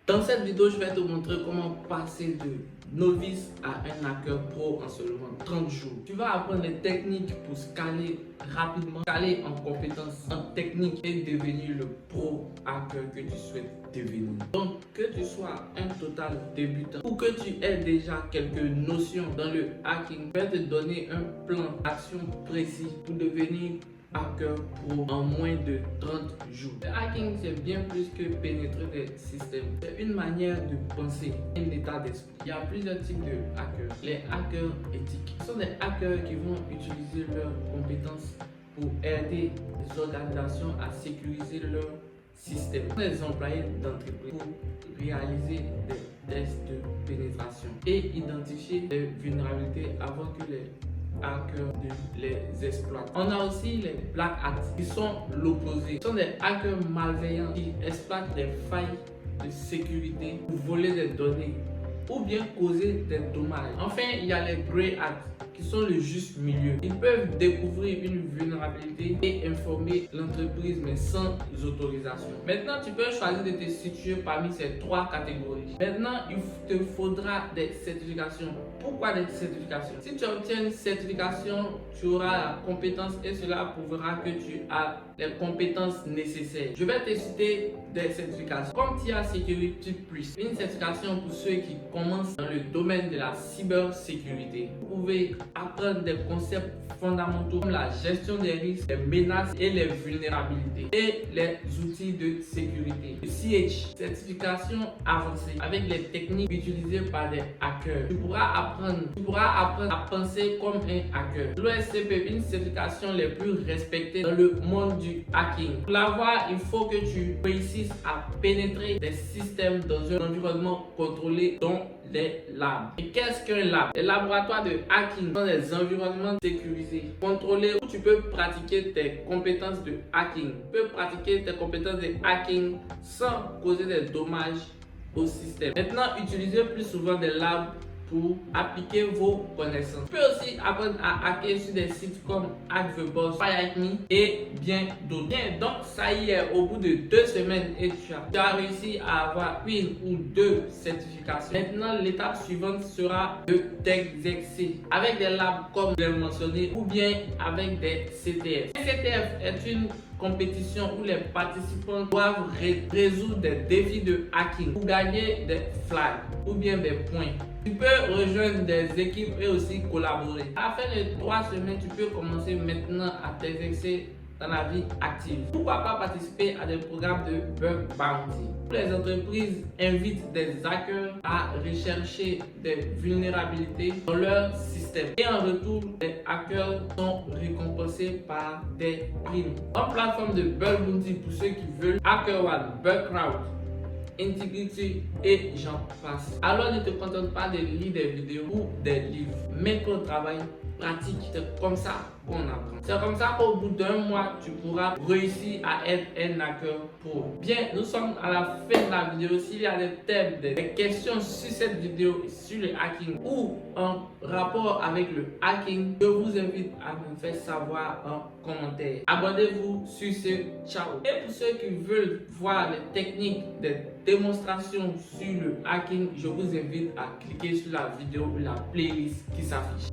Dans cette vidéo, je vais te montrer comment passer de novice à un hacker pro en seulement 30 jours. Tu vas apprendre les techniques pour scaler rapidement, scaler en compétences, en technique et devenir le pro hacker que tu souhaites devenir. Donc, que tu sois un total débutant ou que tu aies déjà quelques notions dans le hacking, je vais te donner un plan d'action précis pour devenir hacker pro en moins de 30 jours. Le hacking, c'est bien plus que pénétrer des systèmes. C'est une manière de penser, un état d'esprit. Il y a plusieurs types de hackers. Les hackers éthiques. Ce sont des hackers qui vont utiliser leurs compétences pour aider les organisations à sécuriser leur système. Ce sont des employés d'entreprise pour réaliser des tests de pénétration et identifier les vulnérabilités avant que les hackers les exploitent. On a aussi les black hats qui sont l'opposé. Ce sont des hackers malveillants qui exploitent des failles de sécurité pour voler des données ou bien causer des dommages. Enfin, il y a les grey hats qui sont le juste milieu. Ils peuvent découvrir une vulnérabilité et informer l'entreprise mais sans autorisation. Maintenant, tu peux choisir de te situer parmi ces trois catégories. Maintenant, il te faudra des certifications. Pourquoi des certifications? Si tu obtiens une certification, tu auras la compétence et cela prouvera que tu as les compétences nécessaires. Je vais te citer des certifications. Comme TIA Security Plus, une certification pour ceux qui commencent dans le domaine de la cybersécurité. Vous pouvez apprendre des concepts fondamentaux comme la gestion des risques, les menaces et les vulnérabilités et les outils de sécurité. Le CH, certification avancée avec les techniques utilisées par des hackers. Tu pourras apprendre à penser comme un hacker. L'OSCP, une certification les plus respectées dans le monde du hacking. Pour l'avoir, il faut que tu réussisses à pénétrer des systèmes dans un environnement contrôlé dont les labs. Et qu'est-ce qu'un lab? Les laboratoires de hacking sont des environnements sécurisés, contrôlés où tu peux pratiquer tes compétences de hacking. Tu peux pratiquer tes compétences de hacking sans causer des dommages au système. Maintenant, utilisez plus souvent des labs pour appliquer vos connaissances. Tu peux aussi apprendre à hacker sur des sites comme HackTheBoss, FireHackMe et bien d'autres. Bien, donc ça y est, au bout de 2 semaines et tu as réussi à avoir une ou deux certifications. Maintenant, l'étape suivante sera de t'exercer avec des labs comme je l'ai mentionné ou bien avec des CTF. Un CTF est une compétition où les participants doivent résoudre des défis de hacking pour gagner des flags ou bien des points. Tu peux rejoindre des équipes et aussi collaborer. À la fin de 3 semaines, tu peux commencer maintenant à t'exercer dans la vie active. Pourquoi pas participer à des programmes de bug bounty? Les entreprises invitent des hackers à rechercher des vulnérabilités dans leur système. Et en retour, les hackers sont récompensés par des primes. Une plateforme de bug bounty pour ceux qui veulent HackerOne, Bugcrowd, Integrity et j'en passe. Alors ne te contente pas de lire des vidéos ou des livres. Mets ton travail pratique. C'est comme ça qu'on apprend. C'est comme ça qu'au bout d'un mois, tu pourras réussir à être un hacker pro. Bien, nous sommes à la fin de la vidéo. S'il y a des thèmes, des questions sur cette vidéo, sur le hacking ou en rapport avec le hacking, je vous invite à me faire savoir en commentaire. Abonnez-vous sur ce ciao. Et pour ceux qui veulent voir les techniques, des démonstrations sur le hacking, je vous invite à cliquer sur la vidéo ou la playlist qui s'affiche.